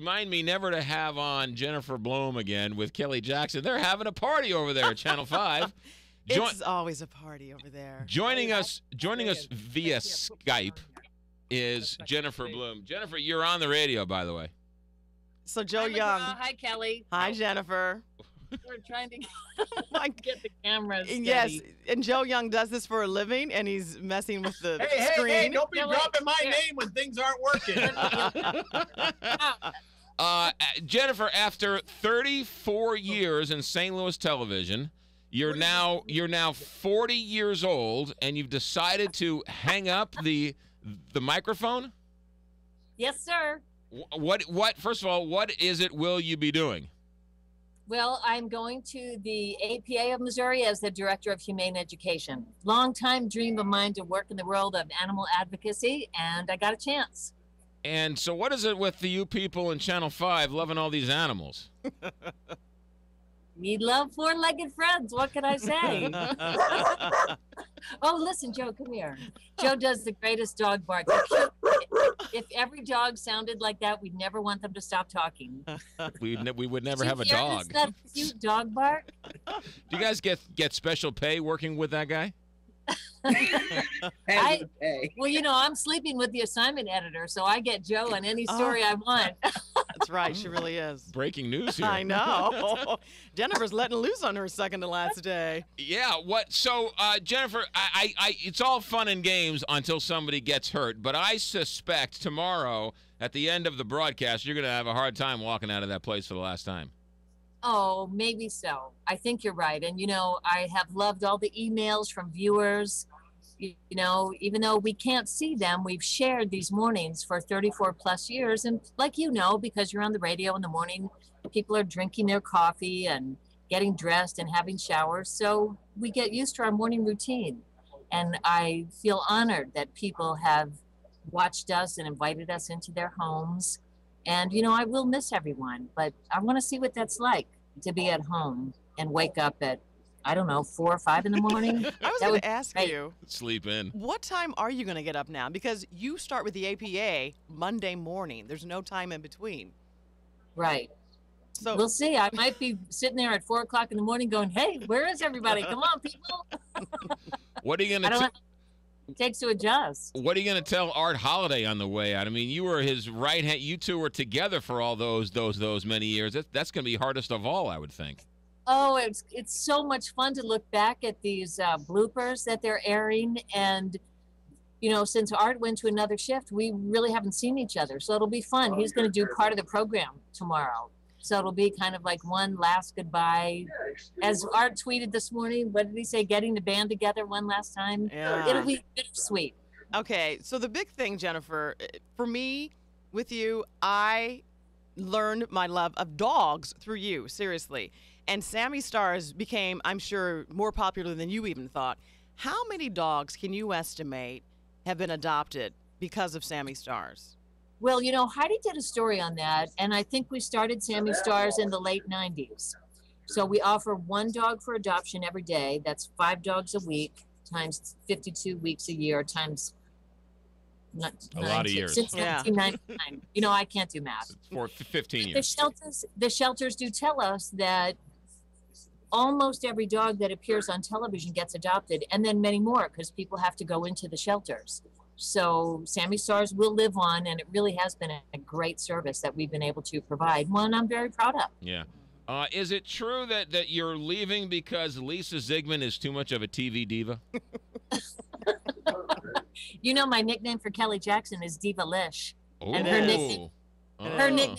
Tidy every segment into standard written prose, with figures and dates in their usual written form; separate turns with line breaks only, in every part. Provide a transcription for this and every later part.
Remind me never to have on Jennifer Blome again with Kelly Jackson. They're having a party over there at Channel 5.
It's always a party over there.
Joining us via Skype is Jennifer Blome. Jennifer, you're on the radio, by the way.
So Joe
Hi,
Young.
Hi, Kelly.
Hi, Jennifer.
We're trying to get the cameras steady.
Yes, and Joe Young does this for a living, and he's messing with the screen.
Hey, don't be dropping my name when things aren't working.
Jennifer, after 34 years in St. Louis television, you're now 40 years old, and you've decided to hang up the microphone?
Yes, sir.
What? First of all, what is it will you be doing?
Well, I'm going to the APA of Missouri as the Director of Humane Education. Long-time dream of mine to work in the world of animal advocacy, and I got a chance.
And so what is it with you people in Channel 5 loving all these animals?
We love four-legged friends. What can I say? Oh, listen, Joe, come here. Joe does the greatest dog bark. If every dog sounded like that, we'd never want them to stop talking.
We would never have a dog.
That cute dog bark?
Do you guys get special pay working with that guy?
Well, you know, I'm sleeping with the assignment editor, so I get Joe on any story I want.
That's right. She really is.
Breaking news here.
I know. Jennifer's letting loose on her second to last day.
Yeah. What? So, Jennifer, it's all fun and games until somebody gets hurt. But I suspect tomorrow at the end of the broadcast, you're going to have a hard time walking out of that place for the last time.
Oh, maybe so. I think you're right. And, you know, I have loved all the emails from viewers. You know, even though we can't see them, we've shared these mornings for 34 plus years. And like, you know, because you're on the radio in the morning, people are drinking their coffee and getting dressed and having showers. So we get used to our morning routine. And I feel honored that people have watched us and invited us into their homes. And, you know, I will miss everyone, but I want to see what that's like to be at home and wake up at, I don't know, 4 or 5 in the morning.
I was going to ask you.
Sleep in.
What time are you going to get up now? Because you start with the APA Monday morning. There's no time in between.
Right.
So
we'll see. I might be sitting there at 4 o'clock in the morning going, hey, where is everybody? Come on, people.
What are you going to
it takes to adjust.
What are you going to tell Art Holiday on the way out? I mean, you were his right hand. You two were together for all those many years. That's going to be hardest of all, I would think.
Oh, it's so much fun to look back at these bloopers that they're airing. And, you know, since Art went to another shift, we really haven't seen each other. So it'll be fun. He's going to do part of the program tomorrow. So it'll be kind of like one last goodbye. As Art tweeted this morning, what did he say? Getting the band together one last time.
Yeah.
It'll be bittersweet.
Okay, so the big thing, Jennifer, for me, with you, I learned my love of dogs through you, seriously. And Sammy Stars became, I'm sure, more popular than you even thought. How many dogs can you estimate have been adopted because of Sammy Stars?
Well, you know, Heidi did a story on that, and I think we started Sammy Stars in the late 90s. So we offer one dog for adoption every day. That's 5 dogs a week times 52 weeks a year times
a lot of years.
Since 1999. You know, I can't do math.
For 15 years.
The shelters do tell us that almost every dog that appears on television gets adopted, and then many more because people have to go into the shelters. So Sammy Stars will live on, and it really has been a great service that we've been able to provide. One I'm very proud of.
Yeah. Is it true that you're leaving because Lisa Zigman is too much of a TV diva?
You know, my nickname for Kelly Jackson is Diva Lish.
Oh.
And her nickname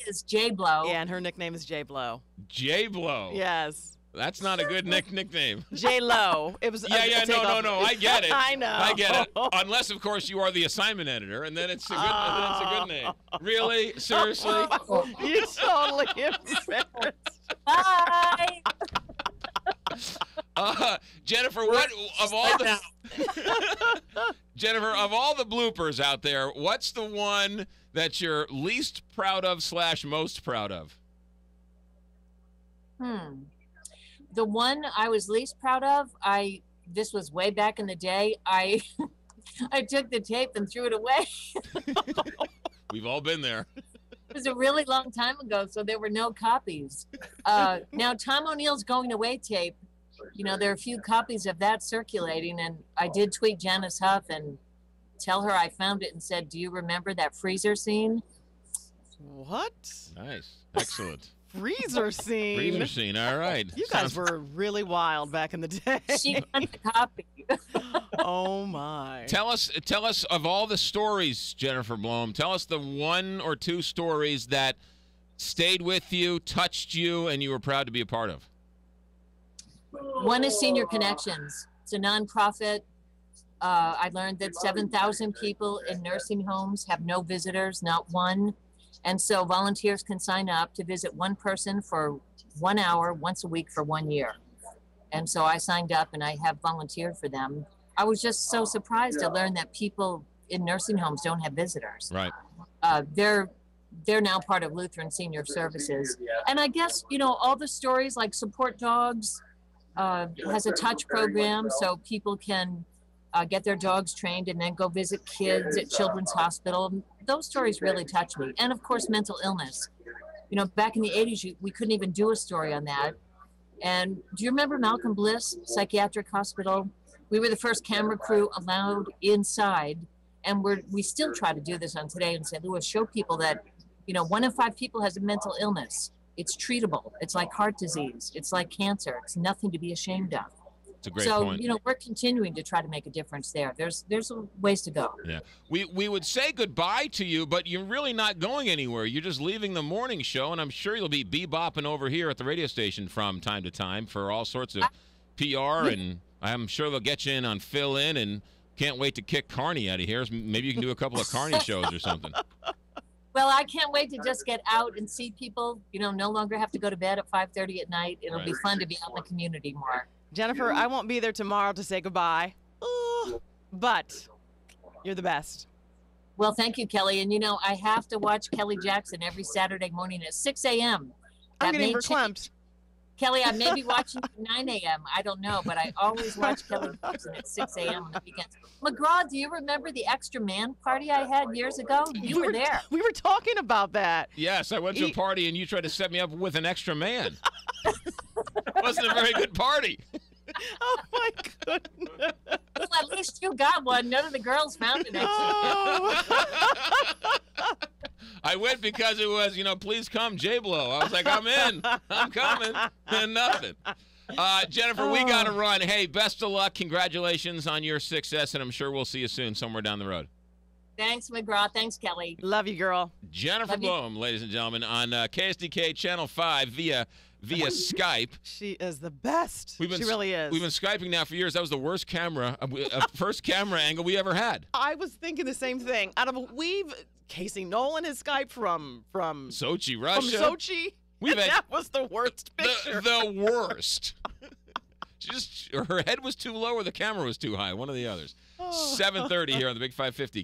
is J Blow.
Yeah, and her nickname is J Blow.
J Blow.
Yes.
That's not a good nickname.
J Lo. It was.
No. I get it.
I know.
I get it. Unless, of course, you are the assignment editor, and then it's a good name. Really? Seriously?
You totally embarrassed.
Bye.
Jennifer, Jennifer, of all the bloopers out there, what's the one that you're least proud of / most proud of?
The one I was least proud of, this was way back in the day. I took the tape and threw it away.
We've all been there.
was a really long time ago, so there were no copies. Now, Tom O'Neill's Going Away tape, you know, there are a few copies of that circulating, and I did tweet Janice Huff and tell her I found it and said, do you remember that freezer scene?
What?
Nice. Excellent.
Freezer scene.
Freezer scene. All right.
You guys were really wild back in the day.
She sent a copy.
Oh, my.
Tell us of all the stories, Jennifer Blome, tell us the one or two stories that stayed with you, touched you, and you were proud to be a part of.
One is Senior Connections. It's a nonprofit. I learned that 7,000 people in nursing homes have no visitors, not one. And so volunteers can sign up to visit one person for 1 hour once a week for 1 year. And so I signed up and I have volunteered for them. I was just so surprised to learn that people in nursing homes don't have visitors.
Right.
They're now part of Lutheran Senior Services. And I guess, you know, all the stories like Support Dogs has a touch program so people can get their dogs trained and then go visit kids at Children's Hospital. Those stories really touch me. And of course, mental illness. You know, back in the 80s, we couldn't even do a story on that. And do you remember Malcolm Bliss Psychiatric Hospital? We were the first camera crew allowed inside. And we still try to do this on Today in St. Louis, show people that, you know, 1 in 5 people has a mental illness. It's treatable. It's like heart disease. It's like cancer. It's nothing to be ashamed of.
It's a great point.
So, you know, we're continuing to try to make a difference there. There's ways to go.
Yeah. We would say goodbye to you, but you're really not going anywhere. You're just leaving the morning show, and I'm sure you'll be bebopping over here at the radio station from time to time for all sorts of PR, and I'm sure they'll get you in on fill-in, and can't wait to kick Carney out of here. Maybe you can do a couple of Carney shows or something.
Well, I can't wait to just get out and see people, you know, no longer have to go to bed at 5:30 at night. It'll be fun to be out in the community more.
Jennifer, I won't be there tomorrow to say goodbye, but you're the best.
Well, thank you, Kelly. And, you know, I have to watch Kelly Jackson every Saturday morning at 6 a.m.
I'm getting verklempt.
Kelly, I may be watching at 9 a.m. I don't know, but I always watch Kelly Jackson at 6 a.m. on the weekends. McGraw, do you remember the Extra Man party I had years ago? You were there.
We were talking about that.
Yes, I went to a party, and you tried to set me up with an extra man. Wasn't a very good party.
Oh, my goodness.
Well, at least you got one. None of the girls found an extra man.
I went because it was, you know, please come, J-Blow. I was like, I'm in. I'm coming. And nothing. Jennifer, we got to run. Hey, best of luck. Congratulations on your success, and I'm sure we'll see you soon somewhere down the road.
Thanks, McGraw. Thanks, Kelly.
Love you, girl.
Jennifer Blome, ladies and gentlemen, on KSDK Channel 5 via Skype.
She is the best. She really is.
We've been Skyping now for years. That was the worst first camera angle we ever had.
I was thinking the same thing. Casey Nolan has Skype from
Sochi, Russia.
From Sochi. That was the worst picture.
The worst. Her head was too low or the camera was too high. One of the others. 7:30 here on the Big 550.